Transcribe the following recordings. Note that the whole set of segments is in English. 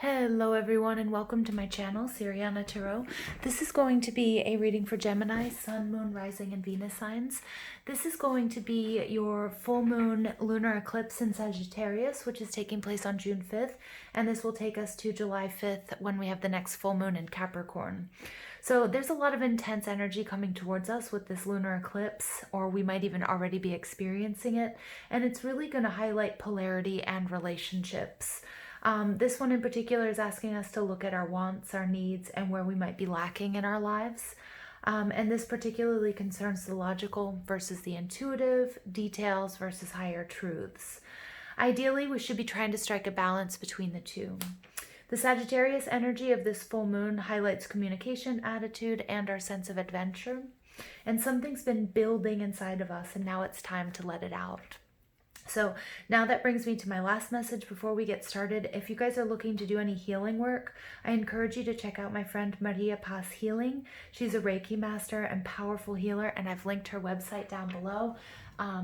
Hello everyone and welcome to my channel, Siriana Tarot. This is going to be a reading for Gemini, Sun, Moon, Rising, and Venus signs. This is going to be your full moon lunar eclipse in Sagittarius, which is taking place on June 5th, and this will take us to July 5th when we have the next full moon in Capricorn. So there's a lot of intense energy coming towards us with this lunar eclipse, or we might even already be experiencing it, and it's really going to highlight polarity and relationships. This one in particular is asking us to look at our wants, our needs, and where we might be lacking in our lives. And this particularly concerns the logical versus the intuitive, details versus higher truths. Ideally, we should be trying to strike a balance between the two. The Sagittarius energy of this full moon highlights communication, attitude, and our sense of adventure. And something's been building inside of us, and now it's time to let it out. So now that brings me to my last message before we get started. If you guys are looking to do any healing work, I encourage you to check out my friend Maria Paz Healing. She's a Reiki master and powerful healer, and I've linked her website down below.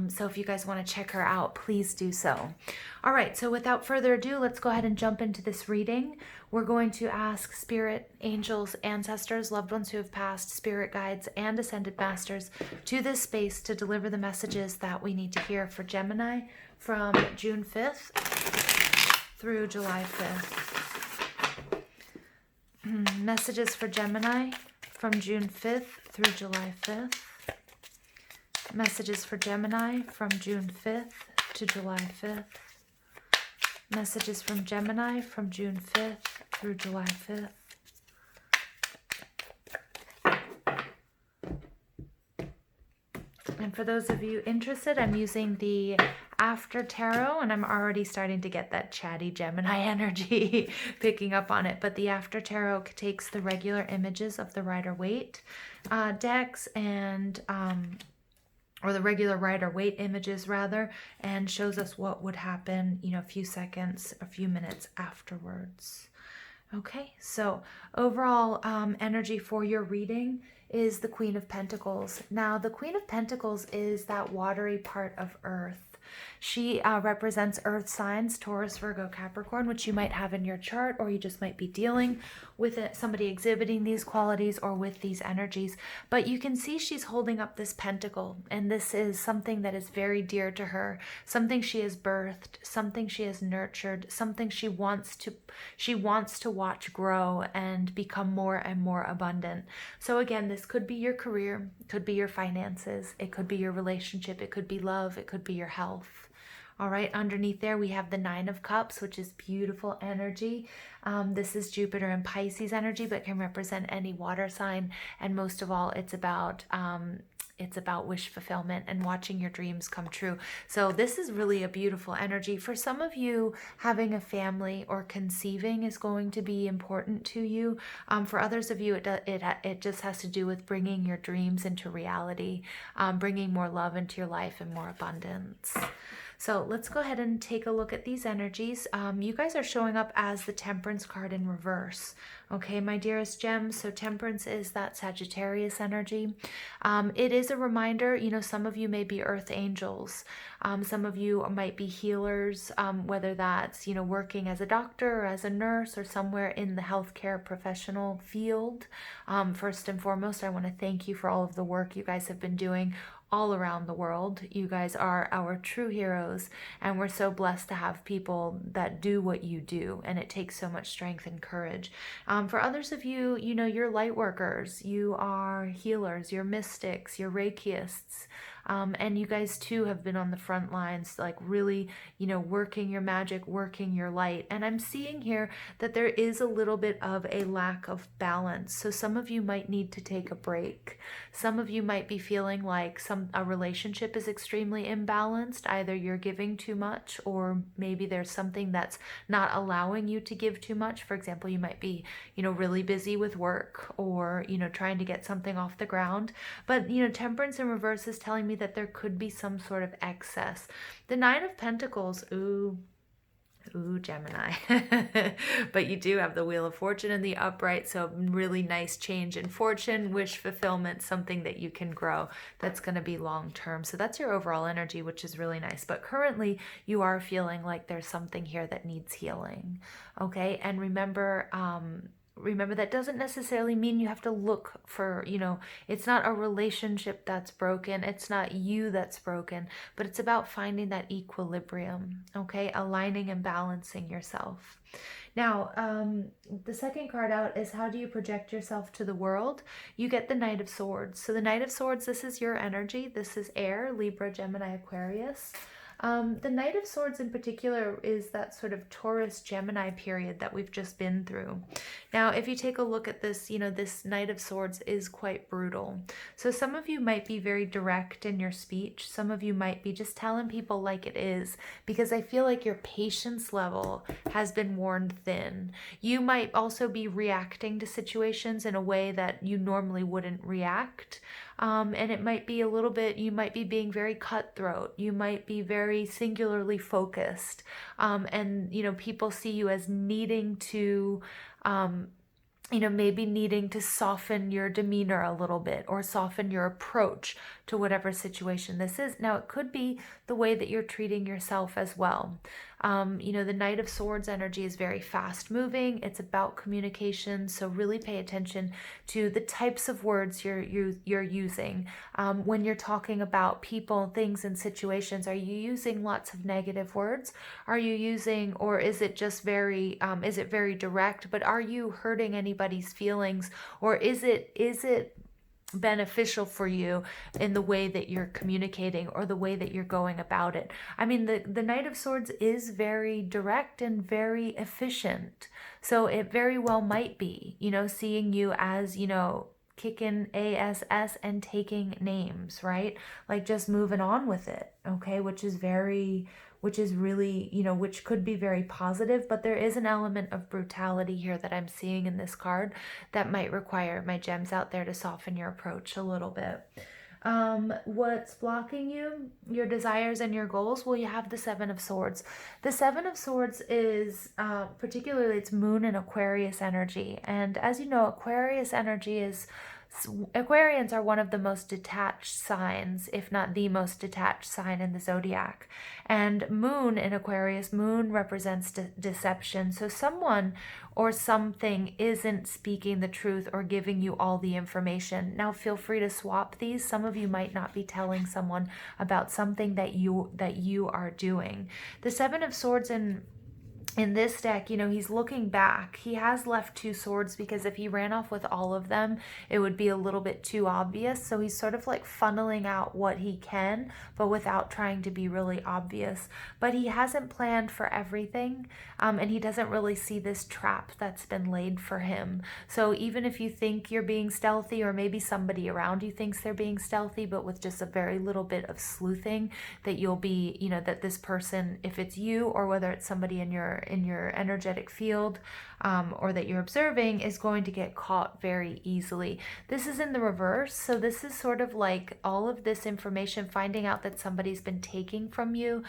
So if you guys want to check her out, please do so. All right, so without further ado, let's go ahead and jump into this reading. We're going to ask spirit, angels, ancestors, loved ones who have passed, spirit guides, and ascended masters to this space to deliver the messages that we need to hear for Gemini from June 5th through July 5th. Messages for Gemini from June 5th through July 5th. Messages for Gemini from June 5th to July 5th. Messages from Gemini from June 5th through July 5th. And for those of you interested, I'm using the After Tarot, and I'm already starting to get that chatty Gemini energy picking up on it. But the After Tarot takes the regular images of the Rider-Waite decks and or the regular Rider-Waite images rather, and shows us what would happen, a few seconds, a few minutes afterwards. Okay, so overall energy for your reading is the Queen of Pentacles. Now, the Queen of Pentacles is that watery part of Earth. She represents earth signs, Taurus, Virgo, Capricorn, which you might have in your chart, or you just might be dealing with it, somebody exhibiting these qualities or with these energies. But you can see she's holding up this pentacle, and this is something that is very dear to her, something she has birthed, something she has nurtured, something she wants to watch grow and become more and more abundant. So again, this could be your career, could be your finances, it could be your relationship, it could be love, it could be your health. All right, underneath there we have the Nine of Cups, which is beautiful energy. This is Jupiter and Pisces energy, but can represent any water sign. And most of all, it's about wish fulfillment and watching your dreams come true. So this is really a beautiful energy. For some of you, having a family or conceiving is going to be important to you. For others of you, it just has to do with bringing your dreams into reality, bringing more love into your life and more abundance. So let's go ahead and take a look at these energies. You guys are showing up as the Temperance card in reverse. Okay, my dearest gems. So Temperance is that Sagittarius energy. It is a reminder, some of you may be earth angels. Some of you might be healers, whether that's, working as a doctor or as a nurse or somewhere in the healthcare professional field. First and foremost, I want to thank you for all of the work you guys have been doing all around the world. You guys are our true heroes, and we're so blessed to have people that do what you do, and it takes so much strength and courage. For others of you, you're light workers, you are healers, you're mystics, you're Reikiists. And you guys too have been on the front lines, like really, working your magic, working your light. And I'm seeing here that there is a little bit of a lack of balance. So some of you might need to take a break. Some of you might be feeling like a relationship is extremely imbalanced. Either you're giving too much, or maybe there's something that's not allowing you to give too much. For example, you might be, really busy with work, or, trying to get something off the ground. But, Temperance in reverse is telling me that there could be some sort of excess. The Nine of Pentacles, Ooh, Gemini. But you do have the Wheel of Fortune in the upright, so really nice change in fortune, wish fulfillment, something that you can grow that's going to be long term. So that's your overall energy, which is really nice. But currently, you are feeling like there's something here that needs healing. Okay, and remember, that doesn't necessarily mean you have to look for, it's not a relationship that's broken. It's not you that's broken, but it's about finding that equilibrium, okay? Aligning and balancing yourself. Now, the second card out is, how do you project yourself to the world? You get the Knight of Swords. So the Knight of Swords, this is your energy. This is air, Libra, Gemini, Aquarius. The Knight of Swords in particular is that sort of Taurus Gemini period that we've just been through. Now, if you take a look at this, this Knight of Swords is quite brutal. So some of you might be very direct in your speech. Some of you might be just telling people like it is, because I feel like your patience level has been worn thin. You might also be reacting to situations in a way that you normally wouldn't react. And it might be a little bit, you might be being very cutthroat. You might be very singularly focused. And, people see you as needing to, maybe needing to soften your demeanor a little bit, or soften your approach to whatever situation this is. Now, it could be the way that you're treating yourself as well. The Knight of Swords energy is very fast moving. It's about communication. So really pay attention to the types of words you're using. When you're talking about people, things, and situations, are you using lots of negative words? Are you using, or is it just very direct, but are you hurting anybody's feelings? Or is it beneficial for you in the way that you're communicating, or the way that you're going about it? I mean, the Knight of Swords is very direct and very efficient. So it very well might be, seeing you as, kicking ASS and taking names, right? Like just moving on with it, okay? Which is really, which could be very positive, but there is an element of brutality here that I'm seeing in this card that might require my gems out there to soften your approach a little bit. What's blocking you? Your desires and your goals? Well, you have the Seven of Swords. The Seven of Swords is, particularly, it's Moon and Aquarius energy. And as you know, Aquarians are one of the most detached signs, if not the most detached sign in the zodiac. And Moon in Aquarius, Moon represents deception. So someone or something isn't speaking the truth or giving you all the information. Now, feel free to swap these. Some of you might not be telling someone about something that you are doing. The Seven of Swords in this deck, he's looking back. He has left two swords, because if he ran off with all of them, it would be a little bit too obvious. So he's sort of like funneling out what he can, but without trying to be really obvious. But he hasn't planned for everything, and he doesn't really see this trap that's been laid for him. So even if you think you're being stealthy, or maybe somebody around you thinks they're being stealthy, but with just a very little bit of sleuthing, that you'll be, that this person, if it's you or whether it's somebody in your energetic field, or that you're observing, is going to get caught very easily. This is in the reverse. So this is sort of like all of this information, finding out that somebody's been taking from you,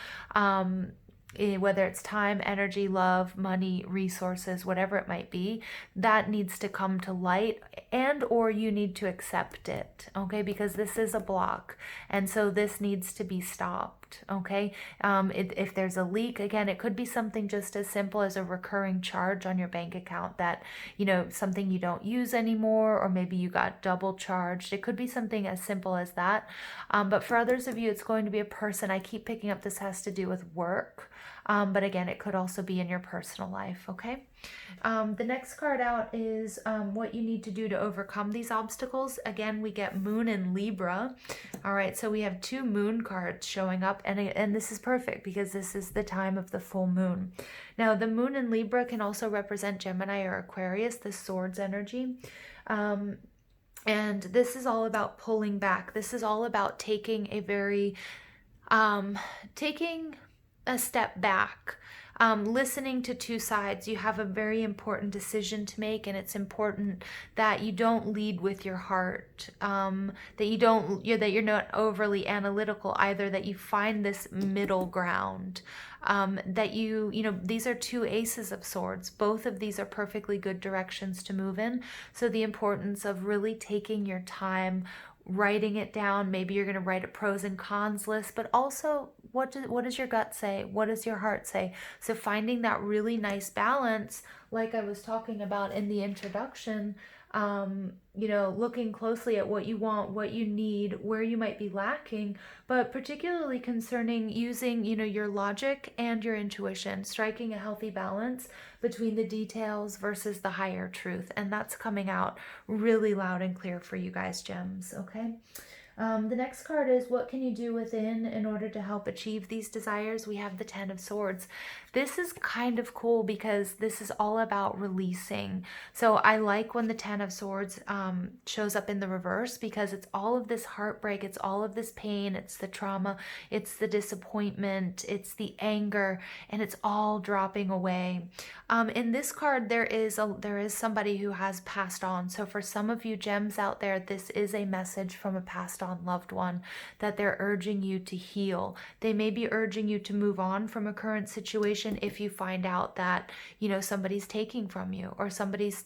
whether it's time, energy, love, money, resources, whatever it might be, that needs to come to light, and or you need to accept it, okay? Because this is a block, and so this needs to be stopped, okay? If there's a leak, again, it could be something just as simple as a recurring charge on your bank account that, something you don't use anymore, or maybe you got double charged. It could be something as simple as that. But for others of you, it's going to be a person. I keep picking up this has to do with work. But again, it could also be in your personal life, okay? The next card out is what you need to do to overcome these obstacles. Again, we get Moon and Libra. All right, so we have two Moon cards showing up, and this is perfect because this is the time of the full moon. Now, the Moon and Libra can also represent Gemini or Aquarius, the Swords energy. And this is all about pulling back. This is all about taking a step back. listening to two sides. You have a very important decision to make, and it's important that you don't lead with your heart, that you're not overly analytical either, that you find this middle ground, that these are two aces of swords. Both of these are perfectly good directions to move in. So the importance of really taking your time, writing it down. Maybe you're going to write a pros and cons list, but also what does your gut say? What does your heart say? So finding that really nice balance, like I was talking about in the introduction, looking closely at what you want, what you need, where you might be lacking, but particularly concerning using, your logic and your intuition, striking a healthy balance between the details versus the higher truth. And that's coming out really loud and clear for you guys, gems, okay? The next card is, what can you do within in order to help achieve these desires? We have the Ten of Swords. This is kind of cool because this is all about releasing. So I like when the Ten of Swords shows up in the reverse, because it's all of this heartbreak, it's all of this pain, it's the trauma, it's the disappointment, it's the anger, and it's all dropping away. In this card, there is somebody who has passed on. So for some of you gems out there, this is a message from a passed on loved one that they're urging you to heal. They may be urging you to move on from a current situation if you find out that, somebody's taking from you, or somebody's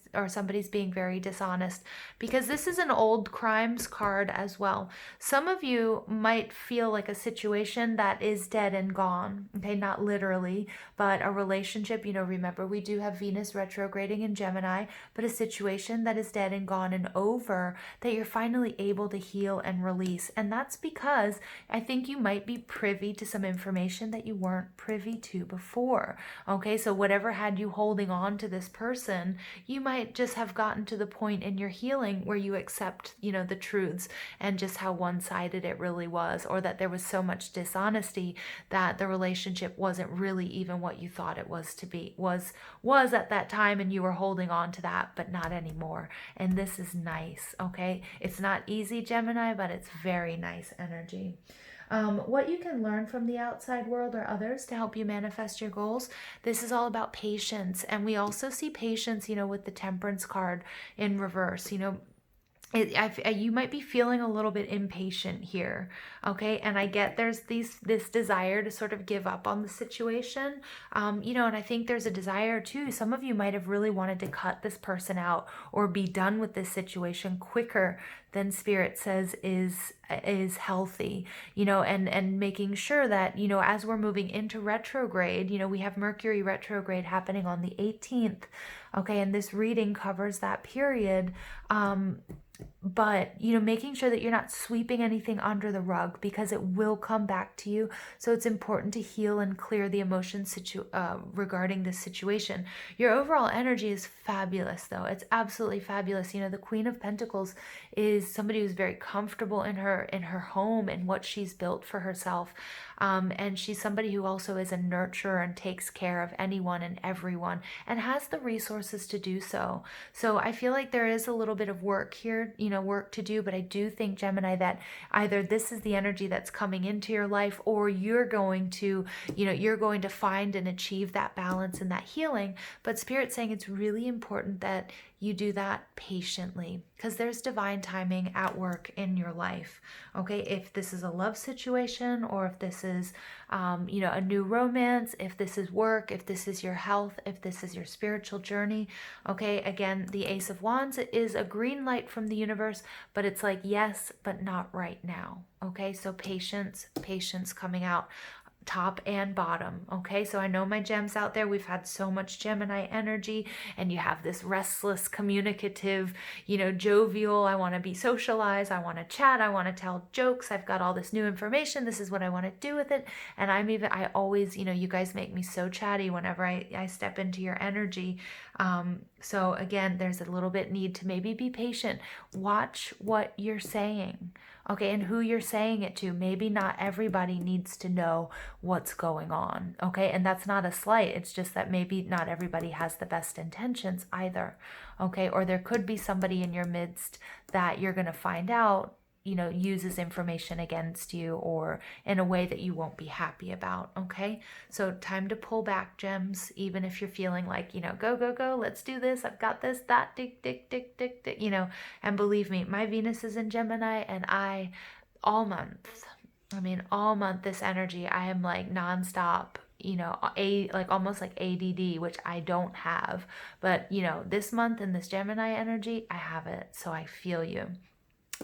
being very dishonest, because this is an old crimes card as well. Some of you might feel like a situation that is dead and gone, okay, not literally, but a relationship, remember we do have Venus retrograding in Gemini, but a situation that is dead and gone and over, that you're finally able to heal and release. And that's because I think you might be privy to some information that you weren't privy to before. Okay, so whatever had you holding on to this person, you might just have gotten to the point in your healing where you accept, the truths and just how one-sided it really was, or that there was so much dishonesty that the relationship wasn't really even what you thought it was to be, was at that time, and you were holding on to that, but not anymore. And this is nice, okay? It's not easy, Gemini, but it's very nice energy. What you can learn from the outside world or others to help you manifest your goals. This is all about patience. And we also see patience, with the Temperance card in reverse. You might be feeling a little bit impatient here, okay? And I get there's this desire to sort of give up on the situation, and I think there's a desire too. Some of you might have really wanted to cut this person out or be done with this situation quicker than Spirit says is healthy, and making sure that, as we're moving into retrograde, we have Mercury retrograde happening on the 18th, okay? And this reading covers that period. But, making sure that you're not sweeping anything under the rug, because it will come back to you. So it's important to heal and clear the emotions regarding this situation. Your overall energy is fabulous, though. It's absolutely fabulous. The Queen of Pentacles is somebody who's very comfortable in her home and what she's built for herself. And she's somebody who also is a nurturer and takes care of anyone and everyone and has the resources to do so. So I feel like there is a little bit of work here, work to do, but I do think, Gemini, that either this is the energy that's coming into your life, or you're going to find and achieve that balance and that healing. But Spirit's saying it's really important that you do that patiently, because there's divine timing at work in your life. Okay, if this is a love situation, or if this is a new romance, if this is work, if this is your health, if this is your spiritual journey. Okay, again, the Ace of Wands is a green light from the universe, but it's like yes, but not right now. Okay, so patience coming out top and bottom. Okay, so I know my gems out there, we've had so much Gemini energy, and you have this restless, communicative, jovial, I want to be socialized, I want to chat, I want to tell jokes, I've got all this new information, this is what I want to do with it. And I always, you guys make me so chatty whenever I step into your energy. So again, there's a little bit need to maybe be patient. Watch what you're saying, okay, and who you're saying it to. Maybe not everybody needs to know what's going on, okay? And that's not a slight. It's just that maybe not everybody has the best intentions either, okay? Or there could be somebody in your midst that you're going to find out, uses information against you or in a way that you won't be happy about. Okay, so time to pull back, gems, even if you're feeling like, go, go, go, let's do this, I've got this, that, dick, dick, dick, dick, dick, and believe me, my Venus is in Gemini, and all month, all month, this energy, I am like nonstop, like almost like ADD, which I don't have, but this month in this Gemini energy, I have it. So I feel you.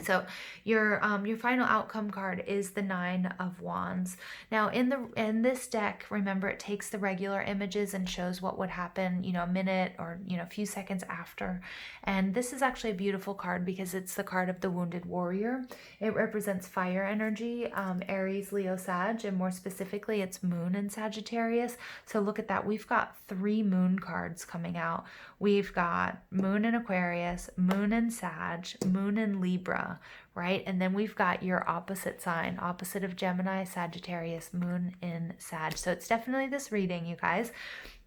So your final outcome card is the Nine of Wands. Now in this deck, remember, it takes the regular images and shows what would happen, a minute or a few seconds after. And this is actually a beautiful card because it's the card of the Wounded Warrior. It represents fire energy, Aries, Leo, Sag, and more specifically, it's Moon in Sagittarius. So look at that. We've got 3 Moon cards coming out. We've got Moon in Aquarius, Moon in Sag, Moon in Libra, right? And then we've got your opposite sign, opposite of Gemini, Sagittarius, Moon in Sag. So it's definitely this reading, you guys.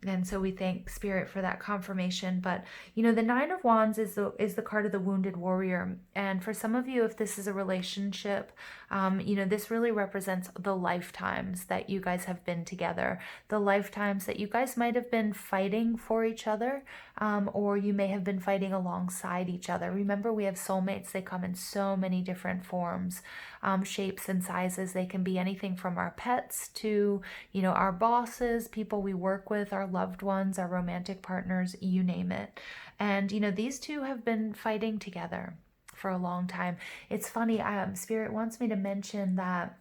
And so we thank Spirit for that confirmation. But, the Nine of Wands is the card of the Wounded Warrior. And for some of you, if this is a relationship, this really represents the lifetimes that you guys have been together, the lifetimes that you guys might have been fighting for each other, or you may have been fighting alongside each other. Remember, we have soulmates. They come in so many different forms, shapes and sizes. They can be anything from our pets to, our bosses, people we work with, our loved ones, our romantic partners, you name it. And, these two have been fighting together for a long time. It's funny, Spirit wants me to mention that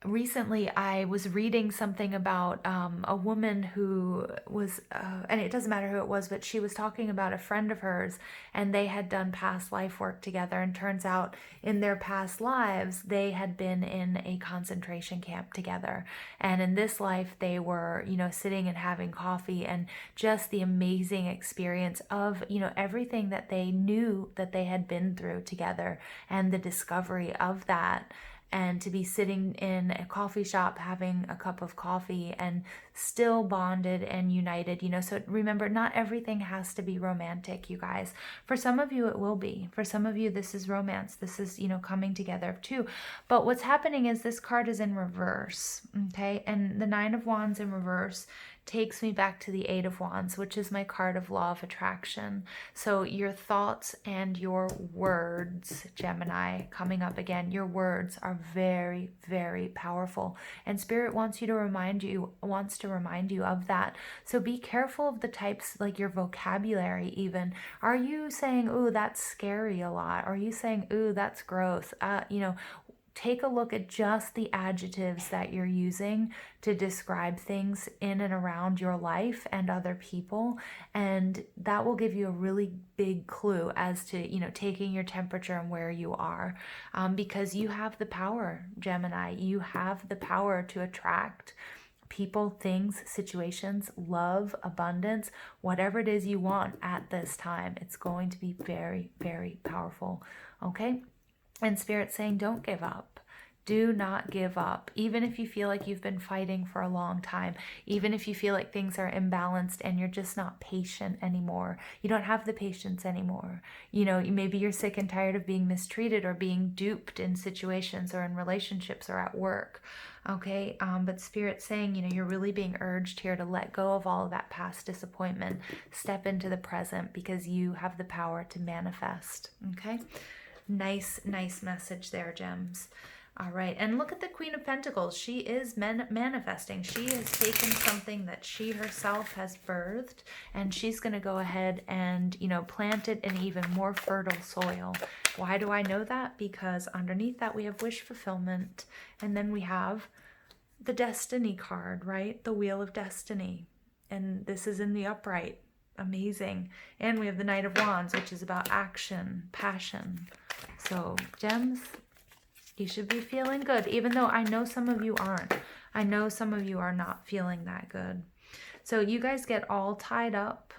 recently I was reading something about a woman who was, and it doesn't matter who it was, but she was talking about a friend of hers, and they had done past life work together, and turns out in their past lives they had been in a concentration camp together, and in this life they were sitting and having coffee, and just the amazing experience of everything that they knew that they had been through together, and the discovery of that. And to be sitting in a coffee shop having a cup of coffee and still bonded and united, so remember, not everything has to be romantic, you guys. For some of you it will be. For some of you this is romance. This is coming together too. But what's happening is this card is in reverse, okay? And the Nine of Wands in reverse takes me back to the Eight of Wands, which is my card of law of attraction. So your thoughts and your words, Gemini, coming up again, your words are very, very powerful. And Spirit wants to remind you of that. So be careful of the types, like your vocabulary even. Are you saying, ooh, that's scary a lot? Are you saying, ooh, that's gross? Take a look at just the adjectives that you're using to describe things in and around your life and other people, and that will give you a really big clue as to taking your temperature and where you are, because you have the power, Gemini. You have the power to attract people, things, situations, love, abundance, whatever it is you want at this time. It's going to be very, very powerful. Okay? And Spirit's saying, don't give up. Do not give up. Even if you feel like you've been fighting for a long time, even if you feel like things are imbalanced and you're just not patient anymore, you don't have the patience anymore. Maybe you're sick and tired of being mistreated or being duped in situations or in relationships or at work. Okay, but Spirit's saying, you're really being urged here to let go of all of that past disappointment. Step into the present because you have the power to manifest. Okay. Nice message there, gems. All right, and look at the Queen of Pentacles. She is manifesting. She has taken something that she herself has birthed, and she's going to go ahead and, plant it in even more fertile soil. Why do I know that? Because underneath that we have wish fulfillment, and then we have the Destiny card, right? The Wheel of Destiny, and this is in the upright. Amazing. And we have the Knight of Wands, which is about action, passion. So, gems, you should be feeling good, even though I know some of you aren't. I know some of you are not feeling that good. So you guys get all tied up.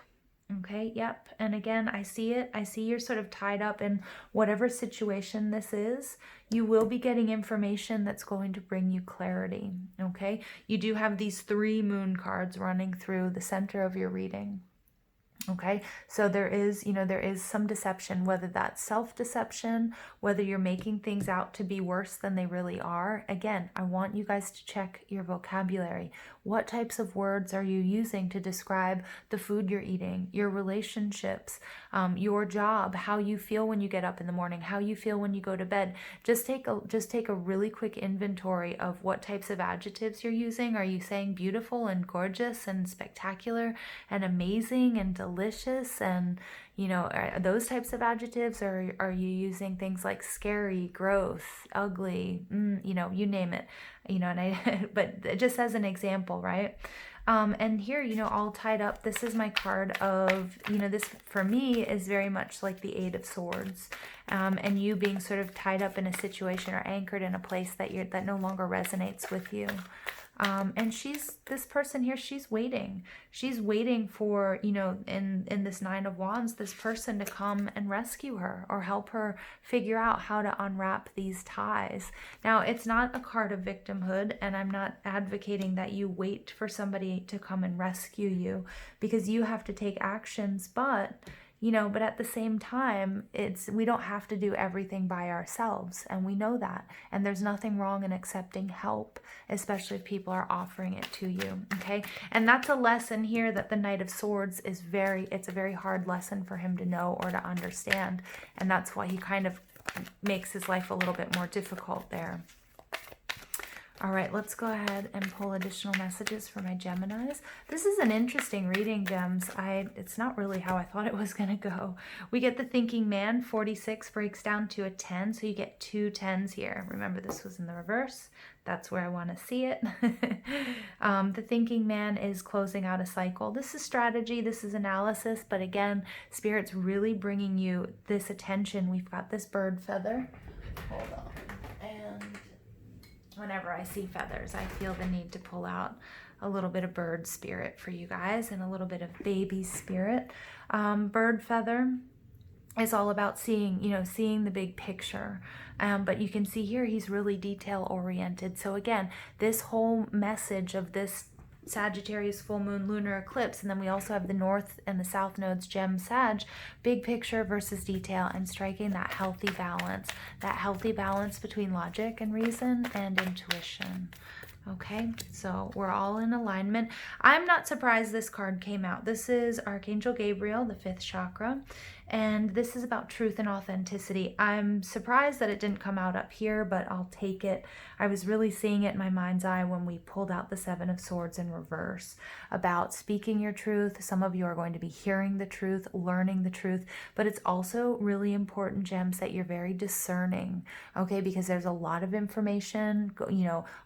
Okay, yep. And again, I see it. I see you're sort of tied up in whatever situation this is. You will be getting information that's going to bring you clarity. Okay, you do have these 3 moon cards running through the center of your reading. Okay, so there is, there is some deception, whether that's self-deception, whether you're making things out to be worse than they really are. Again, I want you guys to check your vocabulary. What types of words are you using to describe the food you're eating, your relationships, your job, how you feel when you get up in the morning, how you feel when you go to bed? Just take a really quick inventory of what types of adjectives you're using. Are you saying beautiful and gorgeous and spectacular and amazing and delicious, and are those types of adjectives, or are you using things like scary, gross, ugly, you name it, and but just as an example, right? And here, all tied up, this is my card of, this for me is very much like the Eight of Swords, and you being sort of tied up in a situation or anchored in a place that no longer resonates with you. And this person here, she's waiting for, in this Nine of Wands, this person to come and rescue her or help her figure out how to unwrap these ties. Now, it's not a card of victimhood, and I'm not advocating that you wait for somebody to come and rescue you, because you have to take actions, but at the same time, we don't have to do everything by ourselves, and we know that. And there's nothing wrong in accepting help, especially if people are offering it to you, okay? And that's a lesson here that the Knight of Swords it's a very hard lesson for him to know or to understand, and that's why he kind of makes his life a little bit more difficult there. All right, let's go ahead and pull additional messages for my Geminis. This is an interesting reading, Gems. It's not really how I thought it was going to go. We get the Thinking Man. 46 breaks down to a 10, so you get 2 10s here. Remember, this was in the reverse. That's where I want to see it. The Thinking Man is closing out a cycle. This is strategy. This is analysis. But again, Spirit's really bringing you this attention. We've got this bird feather. Hold on. Whenever I see feathers, I feel the need to pull out a little bit of bird spirit for you guys and a little bit of baby spirit. Bird feather is all about seeing the big picture. But you can see here he's really detail oriented. So again, this whole message of this Sagittarius full moon lunar eclipse, and then we also have the north and the south nodes gem Sag, big picture versus detail, and striking that healthy balance between logic and reason and intuition. Okay, so we're all in alignment. I'm not surprised this card came out. This is Archangel Gabriel, the 5th chakra, and this is about truth and authenticity. I'm surprised that it didn't come out up here, but I'll take it. I was really seeing it in my mind's eye when we pulled out the 7 of Swords in reverse, about speaking your truth. Some of you are going to be hearing the truth, learning the truth, but it's also really important, Gems, that you're very discerning, okay, because there's a lot of information,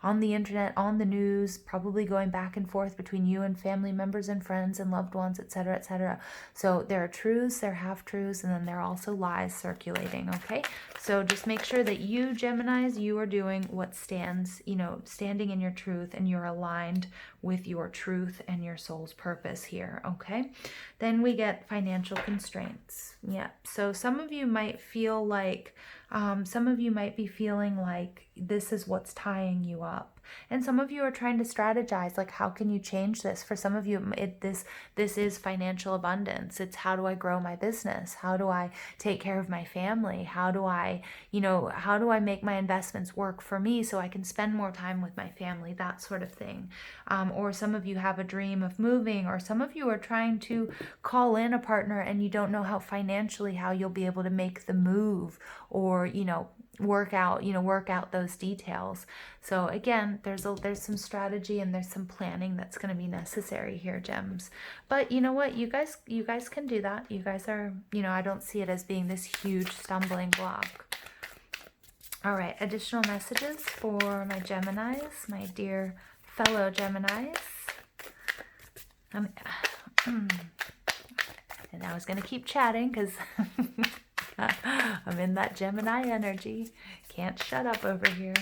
on the internet, on the news, probably going back and forth between you and family members and friends and loved ones, etc., etc. So there are truths, there are half-truths, and then there are also lies circulating, okay? So just make sure that you, Geminis, you are doing what standing in your truth, and you're aligned with your truth and your soul's purpose here, okay? Then we get financial constraints. Yeah, so some of you might feel like, some of you might be feeling like this is what's tying you up. And some of you are trying to strategize, like, how can you change this? For some of you, this is financial abundance. It's, how do I grow my business? How do I take care of my family? How do I make my investments work for me so I can spend more time with my family? That sort of thing. Or some of you have a dream of moving, or some of you are trying to call in a partner and you don't know how you'll be able to make the move, or, work out those details. So again, there's some strategy and there's some planning that's going to be necessary here, Gems. But you know what? You guys can do that. You guys are, I don't see it as being this huge stumbling block. All right, additional messages for my Geminis, my dear fellow Geminis. And I was going to keep chatting because I'm in that Gemini energy. Can't shut up over here.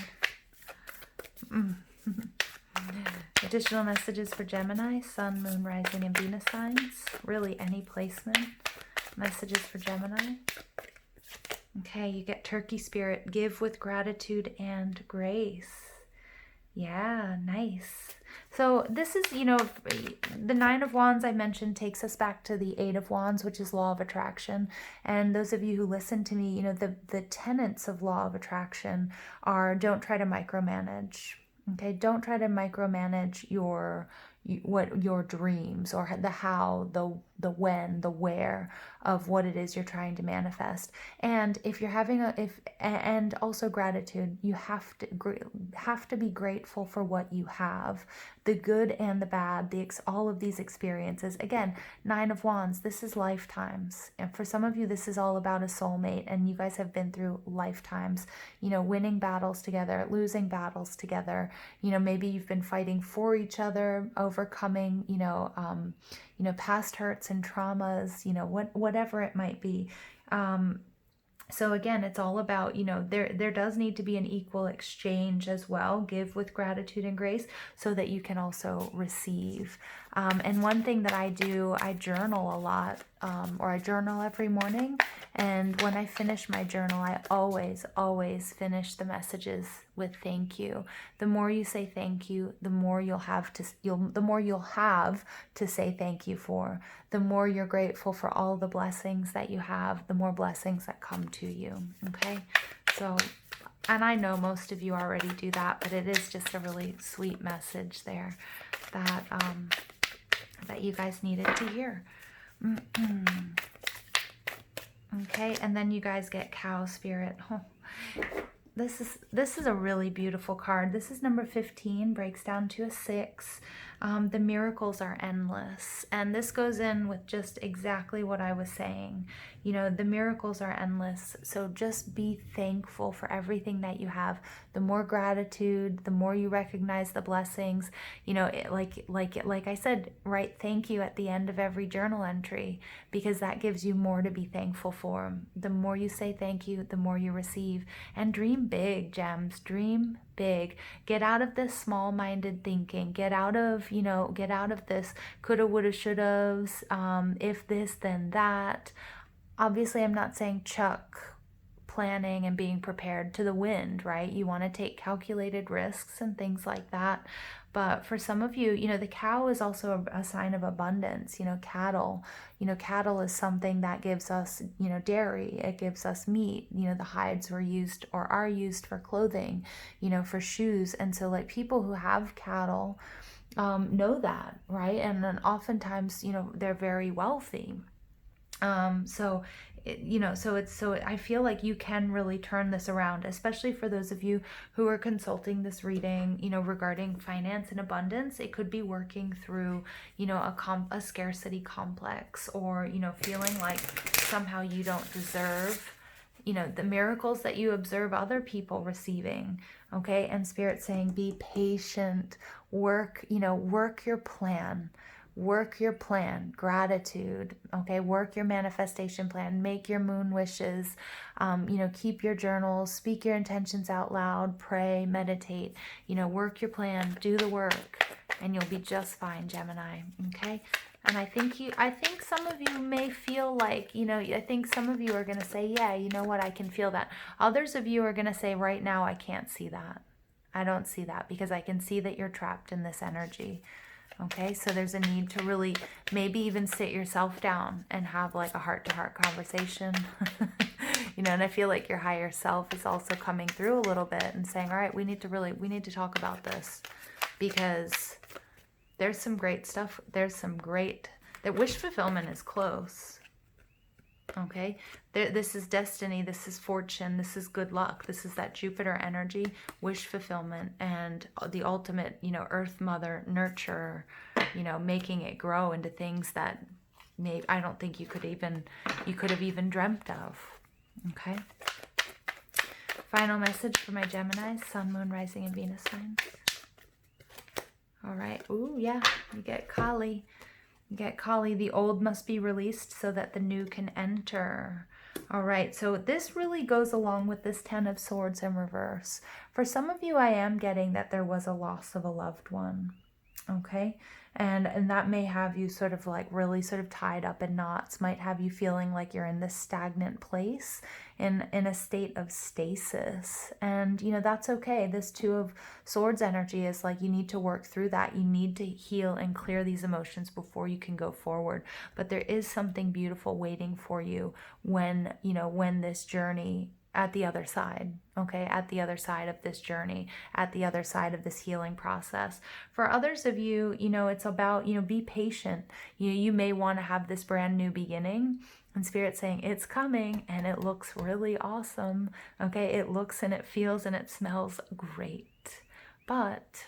Additional messages for Gemini, Sun, Moon, Rising, and Venus signs. Really any placement. Messages for Gemini. Okay, you get Turkey spirit. Give with gratitude and grace. Yeah, nice. So this is, the Nine of Wands I mentioned takes us back to the Eight of Wands, which is law of attraction. And those of you who listen to me, the tenets of law of attraction are don't try to micromanage. Okay, don't try to micromanage your dreams, or the how, the when, the where of what it is you're trying to manifest. And if you're having and also gratitude, you have to be grateful for what you have, the good and the bad, all of these experiences. Again, Nine of Wands, this is lifetimes, and for some of you this is all about a soulmate, and you guys have been through lifetimes, winning battles together, losing battles together. Maybe you've been fighting for each other, overcoming past hurts and traumas, whatever it might be. So again, it's all about, there does need to be an equal exchange as well. Give with gratitude and grace so that you can also receive. And one thing that I do, I journal a lot, or I journal every morning. And when I finish my journal, I always finish the messages with thank you. The more you say thank you, the more you'll have to say thank you for. The more you're grateful for all the blessings that you have, the more blessings that come to you. Okay? So, and I know most of you already do that, but it is just a really sweet message there that that you guys needed to hear. Okay, and then you guys get Cow Spirit. Oh, this is a really beautiful card. This is number 15, breaks down to a 6. The miracles are endless, and this goes in with just exactly what I was saying. The miracles are endless, so just be thankful for everything that you have. The more gratitude, the more you recognize the blessings. Like I said, write thank you at the end of every journal entry, because that gives you more to be thankful for. The more you say thank you, the more you receive. And dream big, gems. Dream big. Get out of this small-minded thinking. Get out of this coulda, woulda, shouldas, if this, then that. Obviously, I'm not saying chuck planning and being prepared to the wind, right? You want to take calculated risks and things like that. But for some of you, the cow is also a sign of abundance. Cattle, cattle is something that gives us, dairy. It gives us meat. The hides are used for clothing, for shoes. And so like people who have cattle know that, right? And then oftentimes, they're very wealthy. So I feel like you can really turn this around, especially for those of you who are consulting this reading, regarding finance and abundance. It could be working through, a scarcity complex, or, feeling like somehow you don't deserve, the miracles that you observe other people receiving. Okay. And Spirit saying, be patient, work your plan. Work your plan, gratitude, okay? Work your manifestation plan, make your moon wishes, keep your journals, speak your intentions out loud, pray, meditate, work your plan, do the work, and you'll be just fine, Gemini, okay? And I think some of you may feel like, I think some of you are going to say, yeah, you know what, I can feel that. Others of you are going to say, right now, I can't see that. I don't see that, because I can see that you're trapped in this energy. Okay, so there's a need to really maybe even sit yourself down and have like a heart-to-heart conversation. And I feel like your higher self is also coming through a little bit and saying, all right, we need to talk about this, because there's some great stuff. That wish fulfillment is close. Okay, this is destiny, this is fortune, this is good luck, this is that Jupiter energy, wish fulfillment, and the ultimate, Earth Mother nurturer, making it grow into things that maybe I don't think you could have even dreamt of. Okay. Final message for my Geminis, Sun, Moon, Rising, and Venus signs. All right. Ooh, yeah, you get Kali. Get Kali, the old must be released so that the new can enter. All right, so this really goes along with this 10 of Swords in reverse. For some of you, I am getting that there was a loss of a loved one. Okay, And that may have you sort of like really sort of tied up in knots, might have you feeling like you're in this stagnant place, in a state of stasis. And you know, that's okay. This Two of Swords energy is like, you need to work through that. You need to heal and clear these emotions before you can go forward. But there is something beautiful waiting for you when, you know, when this journey at the other side, okay, at the other side of this journey, at the other side of this healing process. For others of you, you know, it's about, you know, be patient. You may want to have this brand new beginning, and Spirit saying it's coming, and it looks really awesome, okay? It looks and it feels and it smells great, but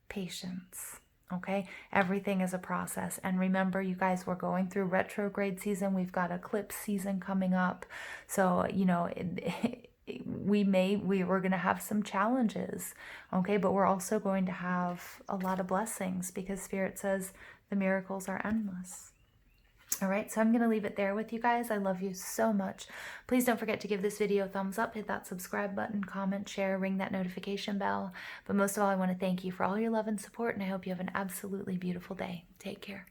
patience. Okay, everything is a process. And remember, you guys, we're going through retrograde season. We've got eclipse season coming up. So, you know, we're going to have some challenges. Okay, but we're also going to have a lot of blessings, because Spirit says the miracles are endless. All right, so I'm going to leave it there with you guys. I love you so much. Please don't forget to give this video a thumbs up, hit that subscribe button, comment, share, ring that notification bell. But most of all, I want to thank you for all your love and support, and I hope you have an absolutely beautiful day. Take care.